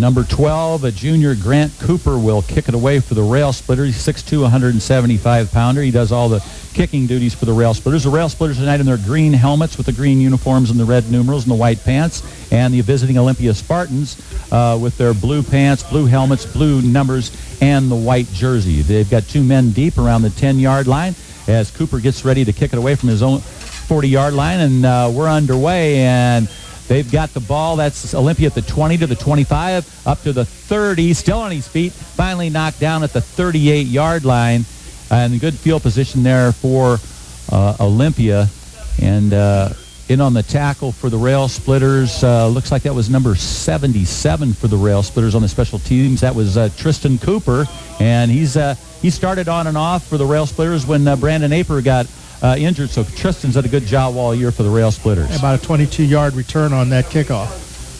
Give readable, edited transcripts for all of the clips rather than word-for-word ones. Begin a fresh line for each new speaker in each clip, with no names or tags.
Number 12, a junior, Grant Cooper, will kick it away for the Railsplitters. He's 6'2", 175-pounder. He does all the kicking duties for the Railsplitters. The Railsplitters tonight in their green helmets with the green uniforms and the red numerals and the white pants, and the visiting Olympia Spartans with their blue pants, blue helmets, blue numbers, and the white jersey. They've got 2 men deep around the 10-yard line as Cooper gets ready to kick it away from his own 40-yard line, and we're underway, and they've got the ball. That's Olympia at the 20 to the 25, up to the 30, still on his feet, finally knocked down at the 38-yard line, and good field position there for Olympia, and in on the tackle for the Railsplitters. Looks like that was number 77 for the Railsplitters on the special teams. That was Tristan Cooper, and he started on and off for the Railsplitters when Brandon Aper got injured, so Tristan's done a good job all year for the Railsplitters.
About a 22-yard return on that kickoff.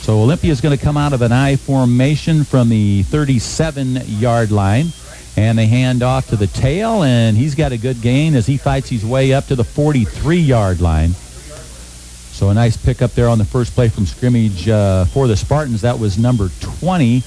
So Olympia's going to come out of an I formation from the 37-yard line, and they hand off to the tail, and he's got a good gain as he fights his way up to the 43-yard line. So a nice pickup there on the first play from scrimmage for the Spartans. That was number 20,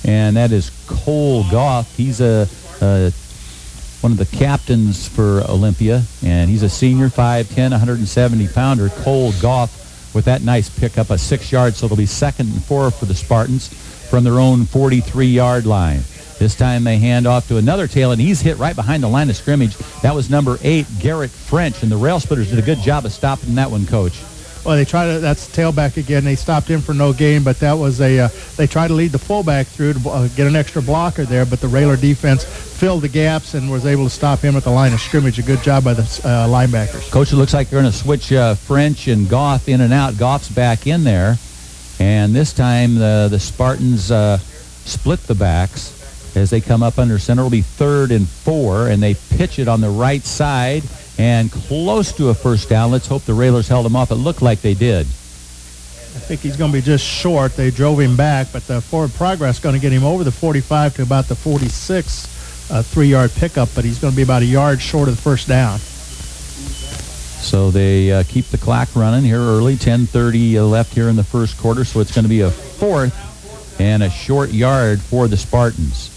and that is Cole Goff. He's one of the captains for Olympia, and he's a senior, 5'10", 170-pounder. Cole Goff with that nice pickup, a 6 yards, so it'll be 2nd and 4 for the Spartans from their own 43-yard line. This time they hand off to another tail, and he's hit right behind the line of scrimmage. That was number 8, Garrett French, and the Railsplitters did a good job of stopping that one, Coach.
Well, they tried to, that's tailback again. They stopped him for no gain, but that was they tried to lead the fullback through to get an extra blocker there, but the Railer defense filled the gaps and was able to stop him at the line of scrimmage. A good job by the linebackers.
Coach, it looks like they're going to switch French and Goff in and out. Goff's back in there, and this time the Spartans split the backs as they come up under center. It'll be 3rd and 4, and they pitch it on the right side and close to a first down. Let's hope the Railers held him off. It looked like they did.
I think he's going to be just short. They drove him back, but the forward progress is going to get him over the 45 to about the 46, 3-yard pickup, but he's going to be about a yard short of the first down.
So they keep the clock running here early, 10:30 left here in the first quarter, so it's going to be a 4th and a short yard for the Spartans.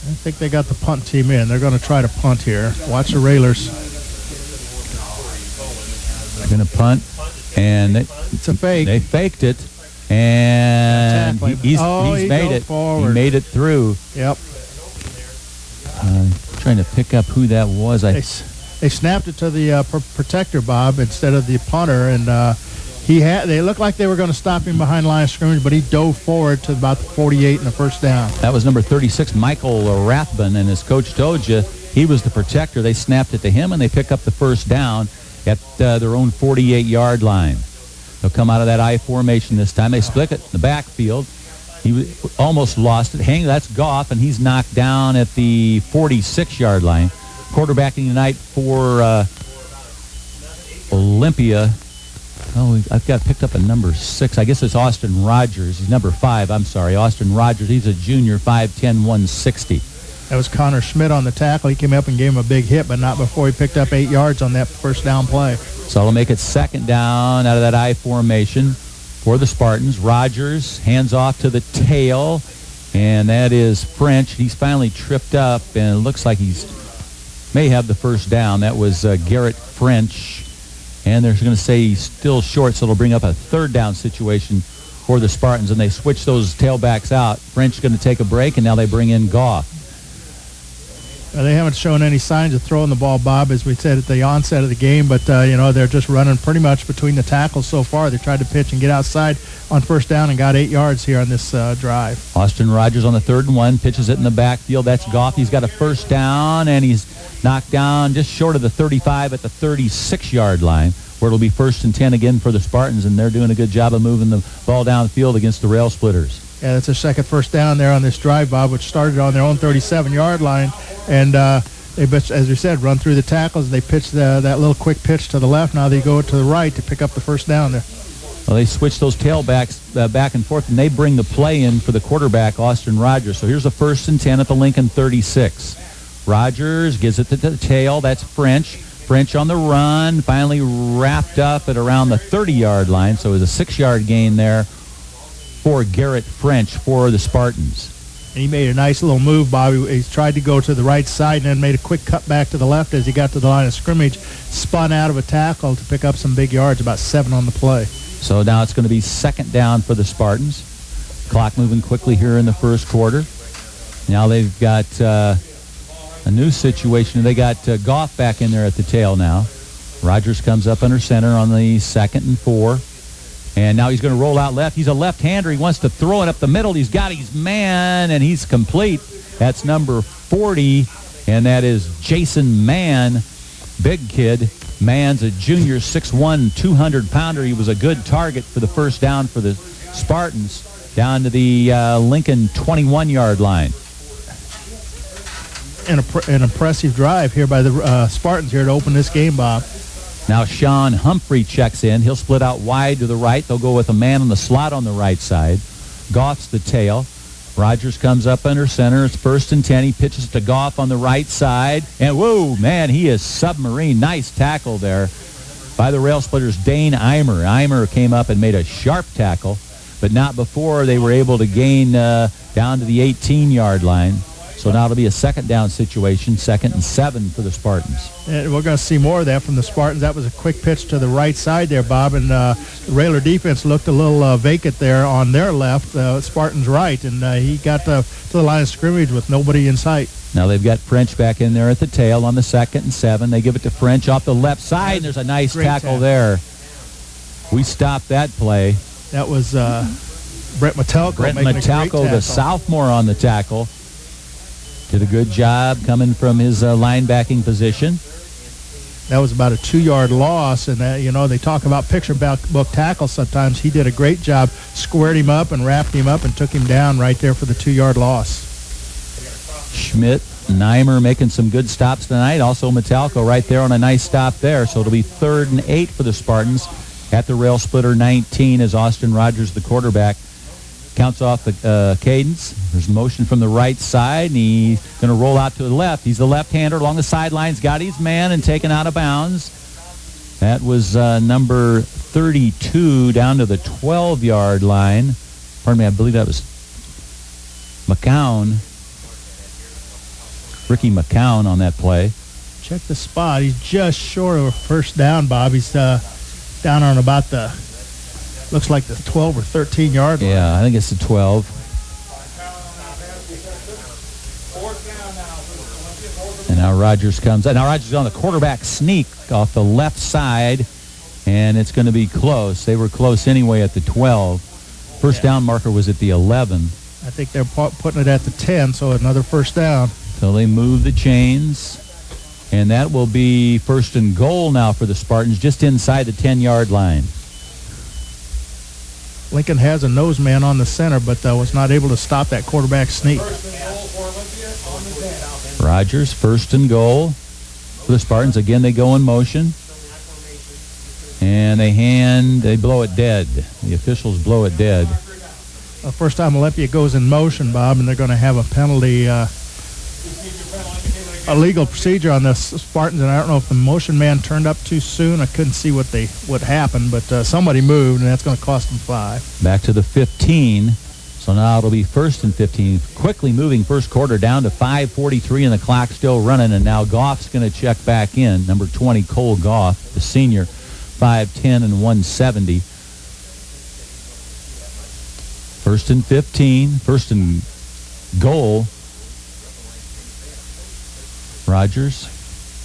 I think they got the punt team in. They're going to try to punt here. Watch the Railers.
They're going to punt, and
it's a fake.
They faked it, and he's made it. Forward. He made it through.
Yep.
Trying to pick up who that was.
They snapped it to the protector, Bob, instead of the punter, and they looked like they were going to stop him behind line of scrimmage, but he dove forward to about the 48 and the first down.
That was number 36, Michael Rathbun, and as Coach told you, he was the protector. They snapped it to him, and they pick up the first down at their own 48-yard line. They'll come out of that I formation this time. They split it in the backfield. He almost lost it. That's Goff, and he's knocked down at the 46-yard line. Quarterbacking tonight for Olympia. Oh, I've got picked up a number 6. I guess it's Austin Rogers. He's number 5. I'm sorry, Austin Rogers. He's a junior, 5'10", 160.
That was Connor Schmidt on the tackle. He came up and gave him a big hit, but not before he picked up 8 yards on that first down play.
So it'll make it 2nd down out of that I formation for the Spartans. Rogers hands off to the tail, and that is French. He's finally tripped up, and it looks like may have the first down. That was Garrett French. And they're going to say he's still short, so it'll bring up a 3rd down situation for the Spartans, and they switch those tailbacks out. French going to take a break, and now they bring in Goff.
They haven't shown any signs of throwing the ball, Bob, as we said at the onset of the game, but, they're just running pretty much between the tackles so far. They tried to pitch and get outside on first down and got 8 yards here on this drive.
Austin Rogers on the 3rd and 1, pitches it in the backfield. That's Goff. He's got a first down, and he's knocked down just short of the 35 at the 36-yard line, where it'll be 1st and 10 again for the Spartans, and they're doing a good job of moving the ball downfield against the Railsplitters.
Yeah, that's their second first down there on this drive, Bob, which started on their own 37-yard line. And they, as we said, run through the tackles. They pitch that little quick pitch to the left. Now they go to the right to pick up the first down there.
Well, they switch those tailbacks back and forth, and they bring the play in for the quarterback, Austin Rogers. So here's a 1st and 10 at the Lincoln 36. Rogers gives it to the tail. That's French. French on the run, finally wrapped up at around the 30-yard line. So it was a 6-yard gain there for Garrett French for the Spartans.
And he made a nice little move, Bobby. He tried to go to the right side and then made a quick cut back to the left as he got to the line of scrimmage, spun out of a tackle to pick up some big yards, about 7 on the play.
So now it's going to be second down for the Spartans. Clock moving quickly here in the first quarter. Now they've got a new situation. They got Goff back in there at the tail now. Rogers comes up under center on the 2nd and 4. And now he's going to roll out left. He's a left-hander. He wants to throw it up the middle. He's got his man, and he's complete. That's number 40, and that is Jason Mann. Big kid. Mann's a junior, 6'1", 200-pounder. He was a good target for the first down for the Spartans down to the Lincoln 21-yard line.
An impressive drive here by the Spartans here to open this game, Bob.
Now Sean Humphrey checks in. He'll split out wide to the right. They'll go with a man in the slot on the right side. Goff's the tail. Rogers comes up under center. It's 1st and 10. He pitches to Goff on the right side. And, whoa, man, he is submarine. Nice tackle there by the Railsplitters' Dane Eimer. Eimer came up and made a sharp tackle, but not before they were able to gain down to the 18-yard line. So now it'll be a second down situation, 2nd and 7 for the Spartans.
And we're going to see more of that from the Spartans. That was a quick pitch to the right side there, Bob, and the Railer defense looked a little vacant there on their left, Spartans right, and he got to the line of scrimmage with nobody in sight.
Now they've got French back in there at the tail on the 2nd and 7. They give it to French off the left side, and there's a nice tackle there. We stopped that play.
That was Brent Metalko.
Brent Metalko, the sophomore, on the tackle. Did a good job coming from his linebacking position.
That was about a 2-yard loss, and they talk about picture book tackles sometimes. He did a great job, squared him up and wrapped him up and took him down right there for the 2-yard loss.
Schmidt, Neimer making some good stops tonight. Also Metalko right there on a nice stop there. So it'll be 3rd and 8 for the Spartans at the Railsplitter 19 as Austin Rogers, the quarterback, counts off the cadence. There's motion from the right side, and he's going to roll out to the left. He's the left-hander along the sidelines, got his man and taken out of bounds. That was number 32 down to the 12-yard line. Pardon me, I believe that was McCown. Ricky McCown on that play.
Check the spot. He's just short of a first down, Bob. He's down on about the, looks like the 12 or 13-yard line.
Yeah, I think it's the 12. And now Rogers comes. Now Rogers is on the quarterback sneak off the left side, and it's going to be close. They were close anyway at the 12. First down marker was at the 11.
I think they're putting it at the 10, so another first down.
So they move the chains, and that will be 1st and goal now for the Spartans, just inside the 10-yard line.
Lincoln has a nose man on the center, but was not able to stop that quarterback sneak.
Rogers, 1st and goal for the Spartans. Again, they go in motion, and they blow it dead. The officials blow it dead.
First time Olympia goes in motion, Bob, and they're going to have a penalty, a legal procedure on the Spartans, and I don't know if the motion man turned up too soon. I couldn't see what happened, but somebody moved, and that's going to cost them 5.
Back to the 15. So now it'll be 1st and 15. Quickly moving first quarter down to 5:43, and the clock still running, and now Goff's going to check back in. Number 20, Cole Goff, the senior, 5'10" and 170. 1st and 15. 1st and goal. Rogers.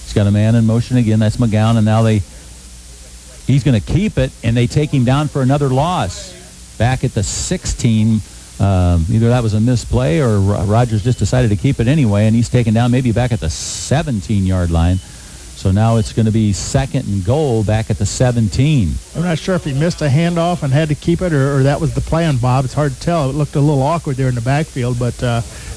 He's got a man in motion again. That's McGowan, and now he's going to keep it, and they take him down for another loss. Back at the 16, either that was a misplay or Rogers just decided to keep it anyway, and he's taken down maybe back at the 17-yard line. So now it's going to be 2nd and goal back at the 17.
I'm not sure if he missed a handoff and had to keep it, or that was the plan, Bob. It's hard to tell. It looked a little awkward there in the backfield, but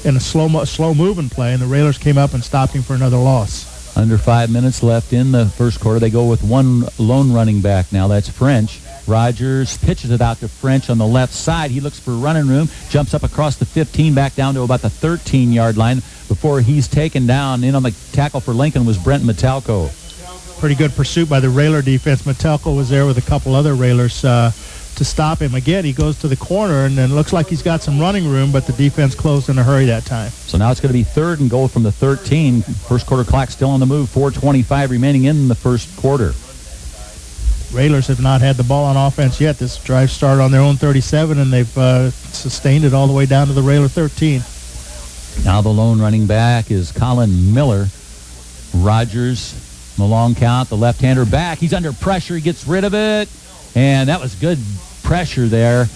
in a slow-moving play, and the Railers came up and stopped him for another loss.
Under 5 minutes left in the first quarter. They go with one lone running back now. That's French. Rogers pitches it out to French on the left side. He looks for running room, jumps up across the 15, back down to about the 13-yard line before he's taken down. In on the tackle for Lincoln was Brent Metalko.
Pretty good pursuit by the Railer defense. Metalko was there with a couple other Railers. to stop him. Again, he goes to the corner, and then looks like he's got some running room, but the defense closed in a hurry that time.
So now it's going to be 3rd and goal from the 13. First quarter clock still on the move. 4:25 remaining in the first quarter.
Railers have not had the ball on offense yet. This drive started on their own 37, and they've sustained it all the way down to the Railer 13.
Now the lone running back is Colin Miller. Rogers, the long count, the left-hander back. He's under pressure. He gets rid of it, and that was good pressure there.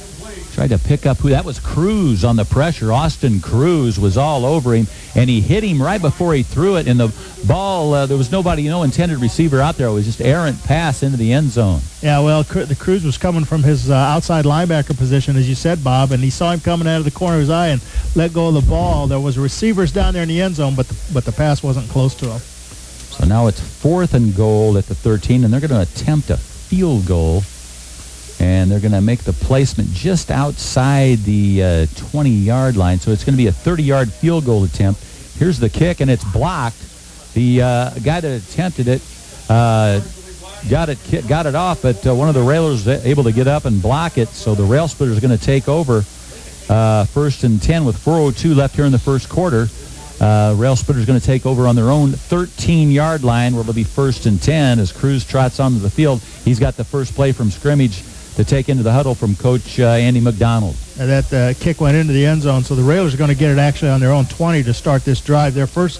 Tried to pick up who that was. Cruz on the pressure. Austin Cruz was all over him, and he hit him right before he threw it. And the ball, there was nobody, no intended receiver out there. It was just errant pass into the end zone.
Yeah, well, the Cruz was coming from his outside linebacker position, as you said, Bob, and he saw him coming out of the corner of his eye and let go of the ball. There was receivers down there in the end zone, but the pass wasn't close to him.
So now it's 4th and goal at the 13, and they're going to attempt a field goal. And they're going to make the placement just outside the 20-yard line. So it's going to be a 30-yard field goal attempt. Here's the kick, and it's blocked. The guy that attempted it got it off, but one of the Railers was able to get up and block it. So the Railsplitters are going to take over 1st and 10 with 4:02 left here in the first quarter. Railsplitters going to take over on their own 13-yard line, where it'll be 1st and 10 as Cruz trots onto the field. He's got the first play from scrimmage to take into the huddle from Coach Andy McDonald.
And that kick went into the end zone, so the Railers are going to get it actually on their own 20 to start this drive. Their first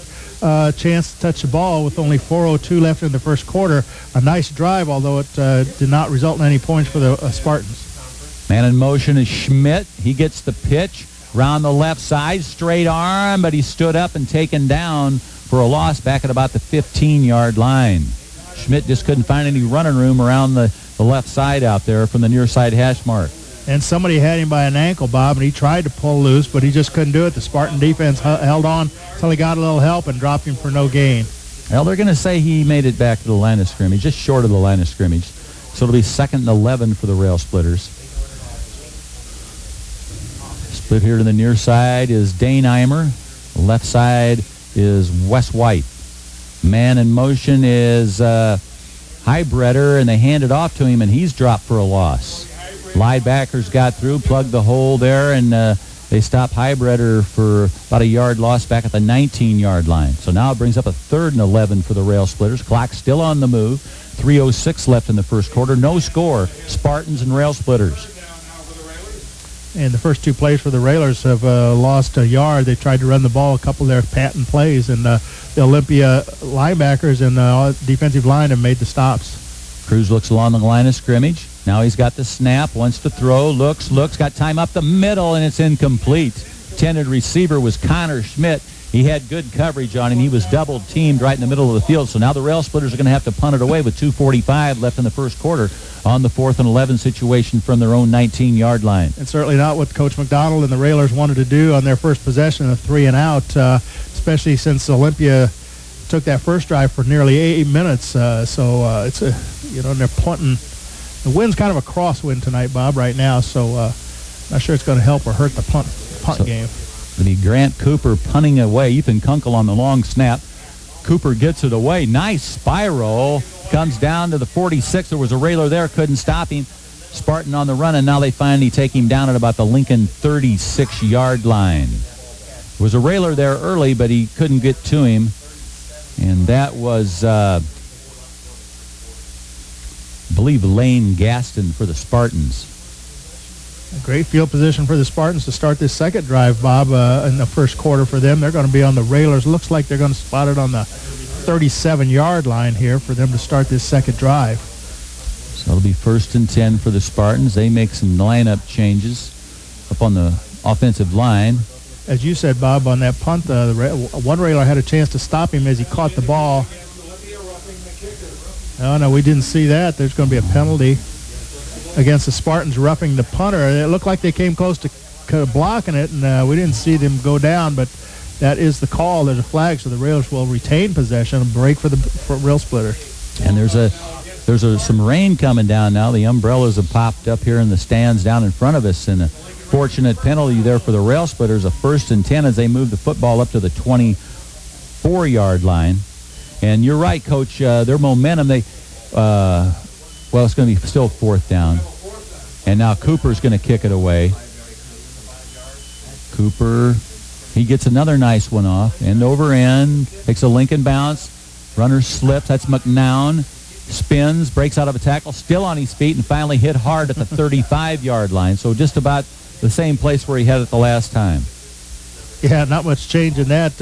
chance to touch the ball with only 4:02 left in the first quarter. A nice drive, although it did not result in any points for the Spartans.
Man in motion is Schmidt. He gets the pitch around the left side, straight arm, but he stood up and taken down for a loss back at about the 15-yard line. Schmidt just couldn't find any running room around the left side out there from the near side hash mark.
And somebody had him by an ankle, Bob, and he tried to pull loose, but he just couldn't do it. The Spartan defense held on until he got a little help and dropped him for no gain.
Well, they're going to say he made it back to the line of scrimmage, just short of the line of scrimmage. So it'll be 2nd and 11 for the Railsplitters. Split here to the near side is Dane Eimer. The left side is Wes White. Man in motion is Highbredder, and they hand it off to him, and he's dropped for a loss. Linebackers got through, plugged the hole there, and they stopped Highbredder for about a yard loss back at the 19-yard line. So now it brings up a 3rd and 11 for the Railsplitters. Clock still on the move. 3:06 left in the first quarter. No score. Spartans and Railsplitters.
And the first two plays for the Railers have lost a yard. They tried to run the ball, a couple of their patent plays, and the Olympia linebackers and defensive line have made the stops.
Cruz looks along the line of scrimmage. Now he's got the snap, wants to throw, looks, got time up the middle, and it's incomplete. Intended receiver was Connor Schmidt. He had good coverage on him. He was double-teamed right in the middle of the field. So now the Railsplitters are going to have to punt it away with 2:45 left in the first quarter on the 4th and 11 situation from their own 19-yard line.
And certainly not what Coach McDonald and the Railers wanted to do on their first possession of 3 and out, especially since Olympia took that first drive for nearly 8 minutes. It's they're punting. The wind's kind of a crosswind tonight, Bob, right now. So not sure it's going to help or hurt the punt game.
It'll be Grant Cooper punting away. Ethan Kunkel on the long snap. Cooper gets it away. Nice spiral. Comes down to the 46. There was a Railer there. Couldn't stop him. Spartan on the run, and now they finally take him down at about the Lincoln 36-yard line. There was a Railer there early, but he couldn't get to him. And that was, I believe, Lane Gaston for the Spartans.
A great field position for the Spartans to start this second drive, Bob, in the first quarter for them. They're going to be on the Railers. Looks like they're going to spot it on the 37-yard line here for them to start this second drive.
So it'll be 1st and 10 for the Spartans. They make some lineup changes up on the offensive line.
As you said, Bob, on that punt, one Railer had a chance to stop him as he caught the ball. Oh, no, we didn't see that. There's going to be a penalty against the Spartans roughing the punter. It looked like they came close to blocking it, and we didn't see them go down, but that is the call. There's a flag, so the Railers will retain possession and break for Railsplitter.
And there's some rain coming down now. The umbrellas have popped up here in the stands down in front of us, and a fortunate penalty there for the Railsplitters. A 1st and 10 as they move the football up to the 24-yard line. And you're right, Coach. Their momentum, it's going to be still 4th down. And now Cooper's going to kick it away. Cooper, he gets another nice one off. End over end, takes a Lincoln bounce. Runner slips. That's McNown. Spins, breaks out of a tackle, still on his feet, and finally hit hard at the 35-yard line. So just about the same place where he had it the last time.
Yeah, not much change in that.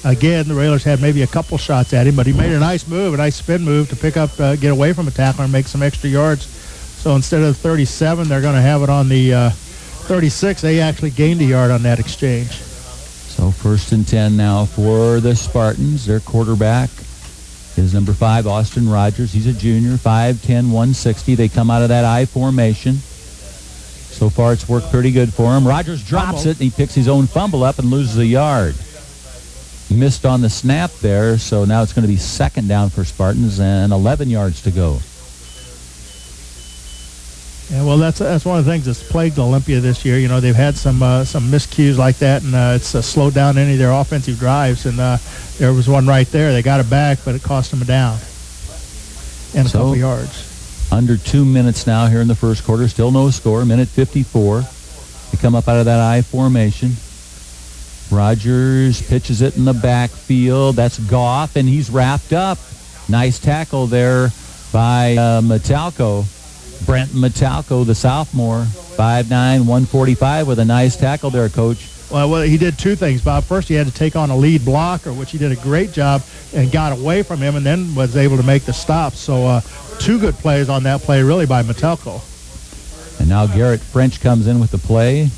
Again, the Railers had maybe a couple shots at him, but he made a nice move, a nice spin move to pick up, get away from a tackler and make some extra yards. So instead of 37, they're going to have it on the 36. They actually gained a yard on that exchange.
So 1st and 10 now for the Spartans. Their quarterback is number 5, Austin Rogers. He's a junior, 5'10", 160. They come out of that I formation. So far, it's worked pretty good for him. Rogers drops it, and he picks his own fumble up and loses a yard. Missed on the snap there, so now it's going to be 2nd down for Spartans and 11 yards to go.
Yeah, well, that's one of the things that's plagued Olympia this year. You know, they've had some miscues like that, and it's slowed down any of their offensive drives. And there was one right there. They got it back, but it cost them a down and a couple yards.
Under 2 minutes now here in the first quarter. Still no score. Minute 54. They come up out of that I formation. Rogers pitches it in the backfield. That's Goff, and he's wrapped up. Nice tackle there by Metalco. Brent Metalco, the sophomore, 5'9", 145, with a nice tackle there, Coach.
Well, he did two things, Bob. First, he had to take on a lead blocker, which he did a great job, and got away from him, and then was able to make the stop. So 2 good plays on that play, really, by Metalco.
And now Garrett French comes in with the play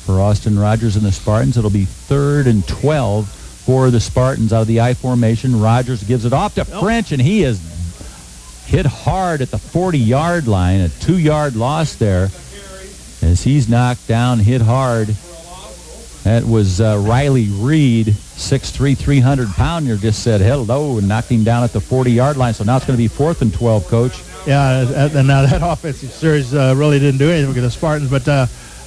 for Austin Rogers and the Spartans. It'll be 3rd and 12 for the Spartans out of the I formation. Rogers gives it off to French, and he is hit hard at the 40-yard line. A 2-yard loss there as he's knocked down, hit hard. That was Riley Reed, 6'3", 300-pounder, just said hello and knocked him down at the 40-yard line. So now it's going to be 4th and 12, Coach.
Yeah, and now that offensive series really didn't do anything with the Spartans, but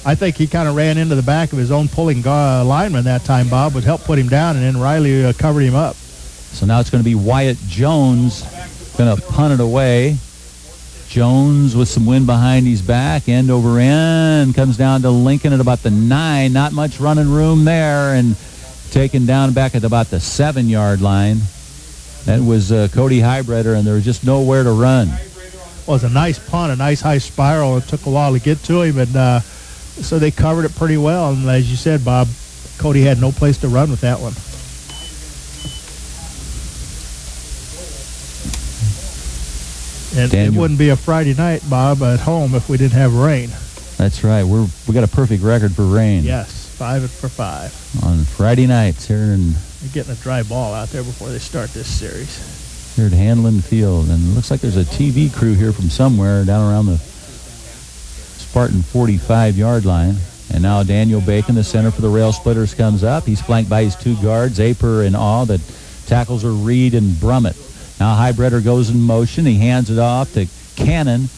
I think he kind of ran into the back of his own pulling lineman that time, Bob, would help put him down, and then Riley covered him up.
So now it's going to be Wyatt Jones going to punt it away. Jones with some wind behind his back, end over end, comes down to Lincoln at about the 9. Not much running room there, and taken down back at about the 7-yard line. That was Cody Highbreder, and there was just nowhere to run.
Well, it was a nice punt, a nice high spiral. It took a while to get to him, and so they covered it pretty well. And as you said, Bob, Cody had no place to run with that one. And Daniel, it wouldn't be a Friday night, Bob, at home if we didn't have rain.
That's right. We got a perfect record for rain.
Yes, 5 for 5.
On Friday nights here in...
They're getting a dry ball out there before they start this series.
Here at Handlin Field. And it looks like there's a TV crew here from somewhere down around the Spartan 45-yard line. And now Daniel Bacon, the center for the Railsplitters, comes up. He's flanked by his 2 guards, Aper and Awe. The tackles are Reed and Brummett. Now Highbreder goes in motion. He hands it off to Cannon,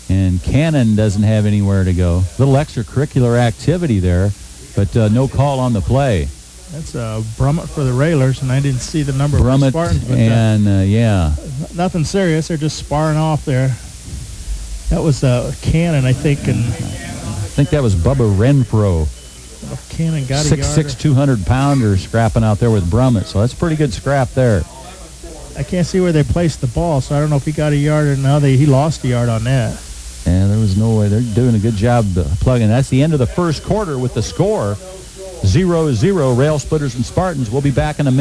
and Cannon doesn't have anywhere to go. Little extracurricular activity there, but no call on the play.
That's Brummett for the Railers, and I didn't see the number
Brummett
of Spartans. But,
and, yeah.
Nothing serious. They're just sparring off there. That was Cannon, I think. And
I think that was Bubba Renfro.
Cannon got a yard.
6'6", 200-pounder scrapping out there with Brummett, so that's a pretty good scrap there.
I can't see where they placed the ball, so I don't know if he got a yard or no. He lost a yard on that.
Yeah, there was no way. They're doing a good job plugging. That's the end of the first quarter with the score 0-0, Railsplitters and Spartans. We'll be back in a minute.